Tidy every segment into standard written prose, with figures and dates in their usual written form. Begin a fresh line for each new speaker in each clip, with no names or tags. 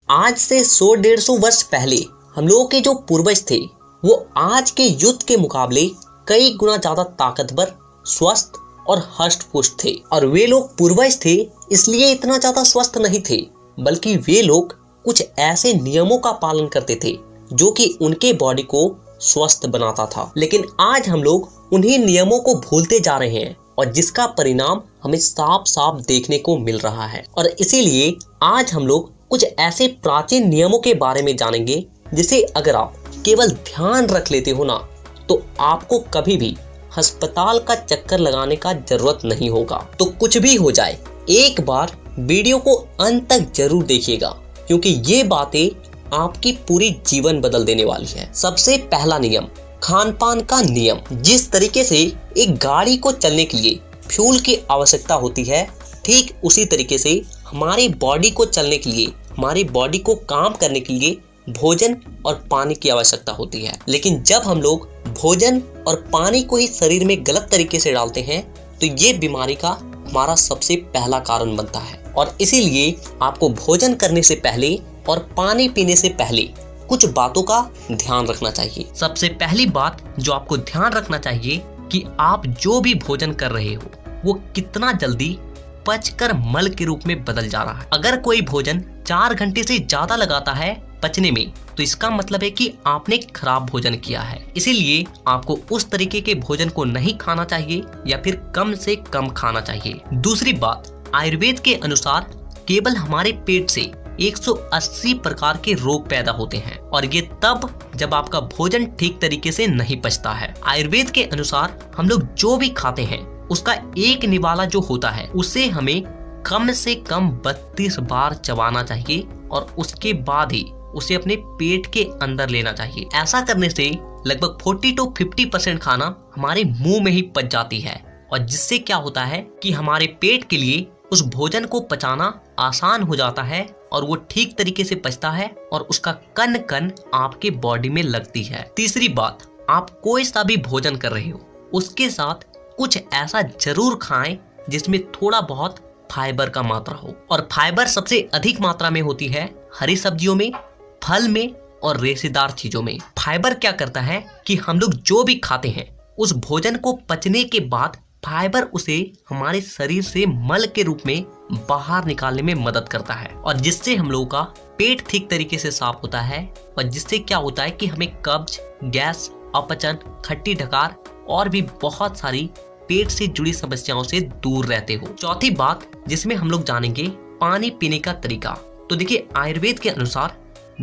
आज से 100-150 वर्ष पहले हम लोगों के जो पूर्वज थे वो आज के युद्ध के मुकाबले कई गुना ज्यादा ताकतवर, स्वस्थ और हष्ट-पुष्ट थे। और वे लोग पूर्वज थे इसलिए इतना ज्यादा स्वस्थ नहीं थे, बल्कि वे लोग कुछ ऐसे नियमों का पालन करते थे जो कि उनके बॉडी को स्वस्थ बनाता था। लेकिन आज हम लोग उन्हीं नियमों को भूलते जा रहे हैं और जिसका परिणाम हमें साफ साफ देखने को मिल रहा है। और इसीलिए आज हम लोग कुछ ऐसे प्राचीन नियमों के बारे में जानेंगे जिसे अगर आप केवल ध्यान रख लेते हो ना, तो आपको कभी भी अस्पताल का चक्कर लगाने का जरूरत नहीं होगा। तो कुछ भी हो जाए, एक बार वीडियो को अंत तक जरूर देखिएगा, क्योंकि ये बातें आपकी पूरी जीवन बदल देने वाली है। सबसे पहला नियम, खान पान का नियम। जिस तरीके से एक गाड़ी को चलने के लिए फ्यूल की आवश्यकता होती है, ठीक उसी तरीके से हमारी बॉडी को चलने के लिए, हमारी बॉडी को काम करने के लिए भोजन और पानी की आवश्यकता होती है। लेकिन जब हम लोग भोजन और पानी को ही शरीर में गलत तरीके से डालते हैं तो ये बीमारी का हमारा सबसे पहला कारण बनता है। और इसीलिए आपको भोजन करने से पहले और पानी पीने से पहले कुछ बातों का ध्यान रखना चाहिए। सबसे पहली बात जो आपको ध्यान रखना चाहिए कि आप जो भी भोजन कर रहे हो वो कितना जल्दी पचकर मल के रूप में बदल जा रहा है। अगर कोई भोजन 4 घंटे से ज्यादा लगाता है पचने में, तो इसका मतलब है कि आपने खराब भोजन किया है। इसीलिए आपको उस तरीके के भोजन को नहीं खाना चाहिए या फिर कम से कम खाना चाहिए। दूसरी बात, आयुर्वेद के अनुसार केवल हमारे पेट से 180 प्रकार के रोग पैदा होते हैं, और ये तब जब आपका भोजन ठीक तरीके से नहीं पचता है। आयुर्वेद के अनुसार हम लोग जो भी खाते हैं उसका एक निवाला जो होता है उसे हमें कम से कम 32 बार चबाना चाहिए और उसके बाद ही उसे अपने पेट के अंदर लेना चाहिए। ऐसा करने से लगभग 40 to 50% खाना हमारे मुंह में ही पच जाती है, और जिससे क्या होता है कि हमारे पेट के लिए उस भोजन को पचाना आसान हो जाता है और वो ठीक तरीके से पचता है और उसका कण कण आपके बॉडी में लगती है। तीसरी बात, आप कोई सा भी भोजन कर रहे हो उसके साथ कुछ ऐसा जरूर खाएं जिसमें थोड़ा बहुत फाइबर का मात्रा हो, और फाइबर सबसे अधिक मात्रा में होती है हरी सब्जियों में, फल में और रेशेदार चीजों में। फाइबर क्या करता है कि हम लोग जो भी खाते हैं उस भोजन को पचने के बाद फाइबर उसे हमारे शरीर से मल के रूप में बाहर निकालने में मदद करता है, और जिससे हम लोगों का पेट ठीक तरीके से साफ होता है, और जिससे क्या होता है कि हमें कब्ज, गैस, अपचन, खट्टी ढकार और भी बहुत सारी पेट से जुड़ी समस्याओं से दूर रहते हो। चौथी बात जिसमें हम लोग जानेंगे पानी पीने का तरीका। तो देखिए, आयुर्वेद के अनुसार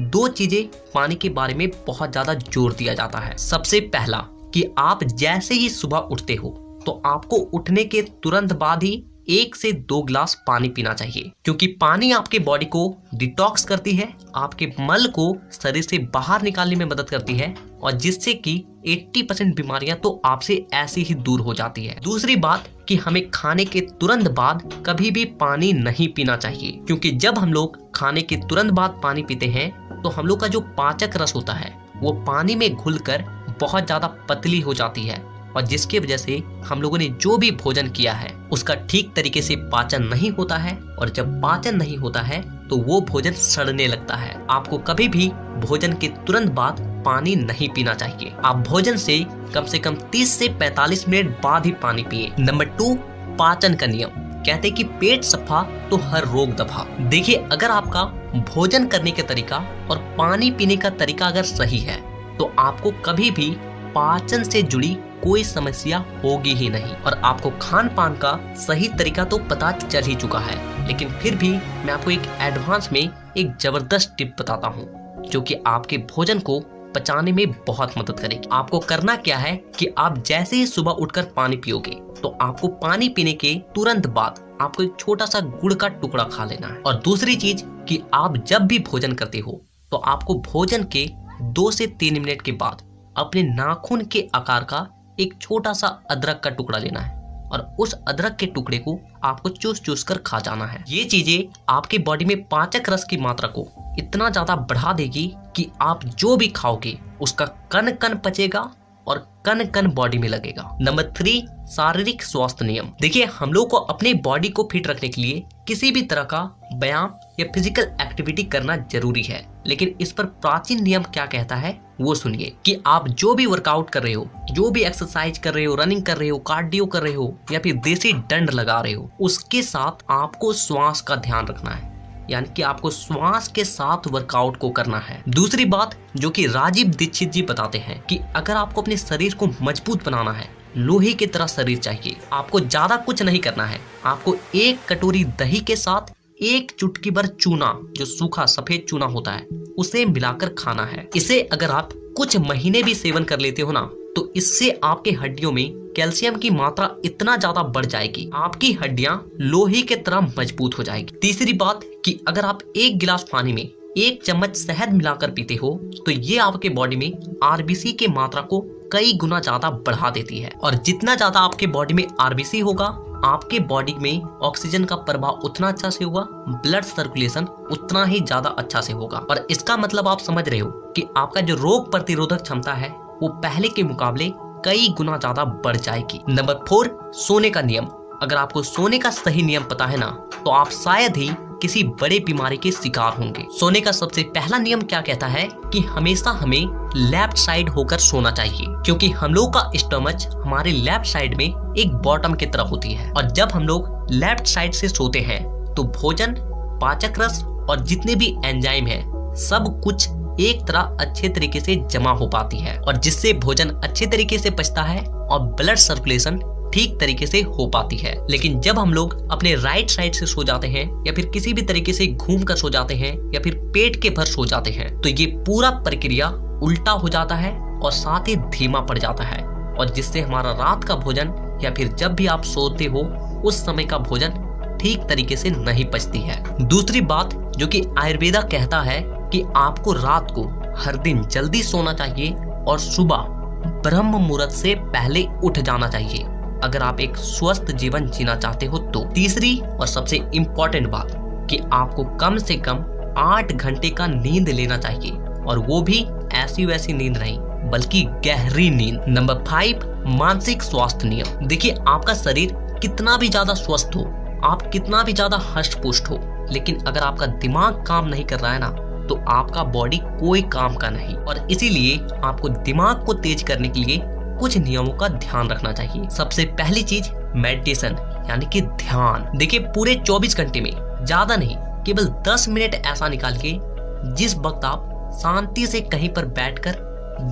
2 चीजें पानी के बारे में बहुत ज्यादा जोर दिया जाता है। सबसे पहला कि आप जैसे ही सुबह उठते हो तो आपको उठने के तुरंत बाद ही 1 से 2 गिलास पानी पीना चाहिए, क्योंकि पानी आपके बॉडी को डिटॉक्स करती है, आपके मल को शरीर से बाहर निकालने में मदद करती है, और जिससे कि 80% बीमारियां तो आपसे ऐसे ही दूर हो जाती है। दूसरी बात कि हमें खाने के तुरंत बाद कभी भी पानी नहीं पीना चाहिए, क्योंकि जब हम लोग खाने के तुरंत बाद पानी पीते हैं तो हम लोग का जो पाचक रस होता है वो पानी में घुलकर बहुत ज्यादा पतली हो जाती है, और जिसकी वजह से हम लोगों ने जो भी भोजन किया है उसका ठीक तरीके से पाचन नहीं होता है, और जब पाचन नहीं होता है तो वो भोजन सड़ने लगता है। आपको कभी भी भोजन के तुरंत बाद पानी नहीं पीना चाहिए। आप भोजन से कम 30 से 45 मिनट बाद ही पानी पिए। नंबर 2, पाचन का नियम। कहते कि पेट सफा तो हर रोग दफा। देखिए, अगर आपका भोजन करने का तरीका और पानी पीने का तरीका अगर सही है तो आपको कभी भी पाचन से जुड़ी कोई समस्या होगी ही नहीं। और आपको खान पान का सही तरीका तो पता चल ही चुका है, लेकिन फिर भी मैं आपको एक एडवांस में एक जबरदस्त टिप बताता हूँ जो कि आपके भोजन को पचाने में बहुत मदद करेगी। आपको करना क्या है कि आप जैसे ही सुबह उठकर पानी पियोगे तो आपको पानी पीने के तुरंत बाद आपको एक छोटा सा गुड़ का टुकड़ा खा लेना है। और दूसरी चीज कि आप जब भी भोजन करते हो तो आपको भोजन के 2 से 3 मिनट के बाद अपने नाखून के आकार का एक छोटा सा अदरक का टुकड़ा लेना है, और उस अदरक के टुकड़े को आपको चूस चूस कर खा जाना है। ये चीजें आपके बॉडी में पाचक रस की मात्रा को इतना ज्यादा बढ़ा देगी कि आप जो भी खाओगे उसका कण कण पचेगा और कण कण बॉडी में लगेगा। नंबर 3, शारीरिक स्वास्थ्य नियम। देखिए, हम लोग को अपने बॉडी को फिट रखने के लिए किसी भी तरह का व्यायाम या फिजिकल एक्टिविटी करना जरूरी है। लेकिन इस पर प्राचीन नियम क्या कहता है वो सुनिए कि आप जो भी वर्कआउट कर रहे हो, जो भी एक्सरसाइज कर रहे हो, रनिंग कर रहे हो, कार्डियो कर रहे हो या फिर देसी दंड लगा रहे हो, उसके साथ आपको श्वास का ध्यान रखना है। यानी कि आपको श्वास के साथ वर्कआउट को करना है। दूसरी बात जो कि राजीव दीक्षित जी बताते हैं कि अगर आपको अपने शरीर को मजबूत बनाना है, लोहे की तरह शरीर चाहिए, आपको ज्यादा कुछ नहीं करना है। आपको एक कटोरी दही के साथ एक चुटकी भर चूना, जो सूखा सफेद चूना होता है, उसे मिलाकर खाना है। इसे अगर आप कुछ महीने भी सेवन कर लेते हो ना, तो इससे आपके हड्डियों में कैल्शियम की मात्रा इतना ज्यादा बढ़ जाएगी, आपकी हड्डियां लोहे के तरह मजबूत हो जाएगी। तीसरी बात कि अगर आप एक गिलास पानी में 1 चम्मच शहद मिलाकर पीते हो, तो ये आपके बॉडी में आरबीसी की मात्रा को कई गुना ज्यादा बढ़ा देती है। और जितना ज्यादा आपके बॉडी में आरबीसी होगा, आपके बॉडी में ऑक्सीजन का प्रवाह उतना अच्छा से होगा, ब्लड सर्कुलेशन उतना ही ज्यादा अच्छा से होगा। और इसका मतलब आप समझ रहे हो कि आपका जो रोग प्रतिरोधक क्षमता है वो पहले के मुकाबले कई गुना ज्यादा बढ़ जाएगी। नंबर 4, सोने का नियम। अगर आपको सोने का सही नियम पता है ना, तो आप शायद ही किसी बड़े बीमारी के शिकार होंगे। सोने का सबसे पहला नियम क्या कहता है कि हमेशा हमें लेफ्ट साइड होकर सोना चाहिए, क्योंकि हम लोग का स्टमच हमारे लेफ्ट साइड में एक बॉटम की तरफ होती है। और जब हम लोग लेफ्ट साइड से सोते हैं तो भोजन, पाचक रस और जितने भी एंजाइम है, सब कुछ एक तरह अच्छे तरीके से जमा हो पाती है, और जिससे भोजन अच्छे तरीके से पचता है और ब्लड सर्कुलेशन ठीक तरीके से हो पाती है। लेकिन जब हम लोग अपने राइट साइड से सो जाते हैं या फिर किसी भी तरीके से घूम कर सो जाते हैं या फिर पेट के भर सो जाते हैं, तो ये पूरा प्रक्रिया उल्टा हो जाता है और साथ ही धीमा पड़ जाता है, और जिससे हमारा रात का भोजन या फिर जब भी आप सोते हो उस समय का भोजन ठीक तरीके से नहीं पचती है। दूसरी बात जो कि आयुर्वेदा कहता है कि आपको रात को हर दिन जल्दी सोना चाहिए और सुबह ब्रह्म मुहूर्त से पहले उठ जाना चाहिए, अगर आप एक स्वस्थ जीवन जीना चाहते हो तो। तीसरी और सबसे इम्पोर्टेंट बात कि आपको कम से कम 8 घंटे का नींद लेना चाहिए, और वो भी ऐसी वैसी नींद नहीं, बल्कि गहरी नींद। नंबर 5, मानसिक स्वास्थ्य नियम। देखिए, आपका शरीर कितना भी ज्यादा स्वस्थ हो, आप कितना भी ज्यादा हष्ट पुष्ट हो, लेकिन अगर आपका दिमाग काम नहीं कर रहा है ना, तो आपका बॉडी कोई काम का नहीं। और इसीलिए आपको दिमाग को तेज करने के लिए कुछ नियमों का ध्यान रखना चाहिए। सबसे पहली चीज मेडिटेशन, यानी कि ध्यान। देखिए, पूरे 24 घंटे में ज्यादा नहीं, केवल 10 मिनट ऐसा निकाल के जिस वक्त आप शांति से कहीं पर बैठकर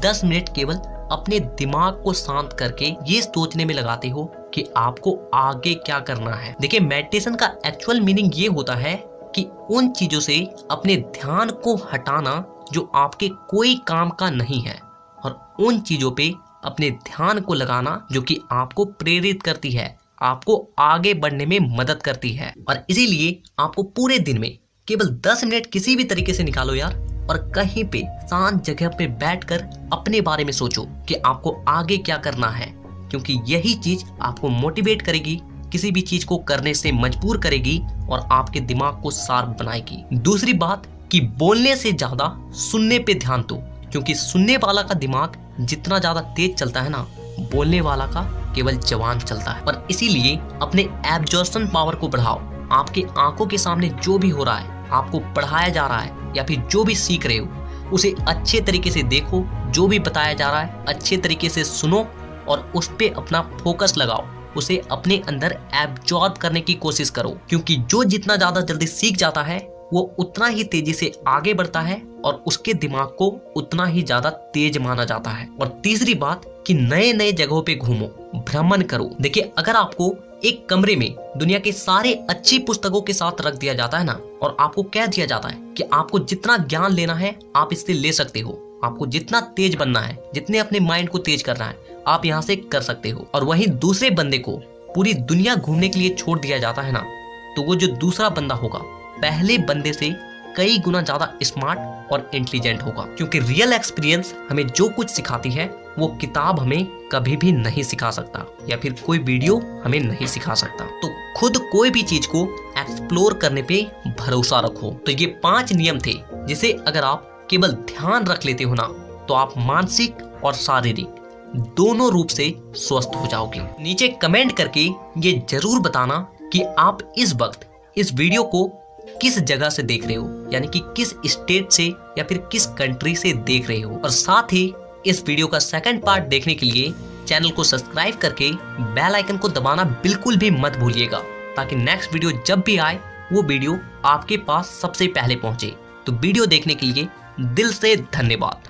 10 मिनट केवल अपने दिमाग को शांत करके ये सोचने में लगाते हो कि आपको आगे क्या करना है। देखिए, मेडिटेशन का एक्चुअल मीनिंग ये होता है कि उन चीजों से अपने ध्यान को हटाना जो आपके कोई काम का नहीं है, और उन चीजों पे अपने ध्यान को लगाना जो कि आपको प्रेरित करती है, आपको आगे बढ़ने में मदद करती है। और इसीलिए आपको पूरे दिन में केवल 10 मिनट किसी भी तरीके से निकालो यार, और कहीं पे शांत जगह पे बैठकर अपने बारे में सोचो कि आपको आगे क्या करना है, क्योंकि यही चीज आपको मोटिवेट करेगी, किसी भी चीज को करने से मजबूर करेगी और आपके दिमाग को शार्प बनाएगी। दूसरी बात कि बोलने से ज्यादा सुनने पे ध्यान दो, क्योंकि सुनने वाला का दिमाग जितना ज्यादा तेज चलता है ना, बोलने वाला का केवल जवान चलता है। और इसीलिए अपने एब्जॉर्प्शन पावर को बढ़ाओ। आपके आंखों के सामने जो भी हो रहा है, आपको पढ़ाया जा रहा है या फिर जो भी सीख रहे हो, उसे अच्छे तरीके से देखो। जो भी बताया जा रहा है अच्छे तरीके से सुनो और उस पे अपना फोकस लगाओ, उसे अपने अंदर एब्जॉर्ब करने की कोशिश करो, क्योंकि जो जितना ज्यादा जल्दी सीख जाता है वो उतना ही तेजी से आगे बढ़ता है और उसके दिमाग को उतना ही ज्यादा तेज माना जाता है। और तीसरी बात कि नए नए जगहों पे घूमो, भ्रमण करो। देखिए, अगर आपको एक कमरे में दुनिया के सारे अच्छी पुस्तकों के साथ रख दिया जाता है ना, और आपको कह दिया जाता है कि आपको जितना ज्ञान लेना है आप इससे ले सकते हो, आपको जितना तेज बनना है, जितने अपने माइंड को तेज करना है, आप यहाँ से कर सकते हो, और वहीं दूसरे बंदे को पूरी दुनिया घूमने के लिए छोड़ दिया जाता है ना, तो वो जो दूसरा बंदा होगा पहले बंदे से कई गुना ज्यादा स्मार्ट और इंटेलिजेंट होगा, क्योंकि रियल एक्सपीरियंस हमें जो कुछ सिखाती है वो किताब हमें कभी भी नहीं सिखा सकता, या फिर कोई वीडियो हमें नहीं सिखा सकता। तो खुद कोई भी चीज को एक्सप्लोर करने पे भरोसा रखो। तो ये 5 नियम थे जिसे अगर आप केवल ध्यान रख लेते हो ना, तो आप मानसिक और शारीरिक दोनों रूप से स्वस्थ हो जाओगे। नीचे कमेंट करके ये जरूर बताना कि आप इस वक्त इस वीडियो को किस जगह से देख रहे हो, यानी कि किस स्टेट से या फिर किस कंट्री से देख रहे हो। और साथ ही इस वीडियो का सेकंड पार्ट देखने के लिए चैनल को सब्सक्राइब करके बेल आइकन को दबाना बिल्कुल भी मत भूलिएगा, ताकि नेक्स्ट वीडियो जब भी आए वो वीडियो आपके पास सबसे पहले पहुंचे। तो वीडियो देखने के लिए दिल से धन्यवाद।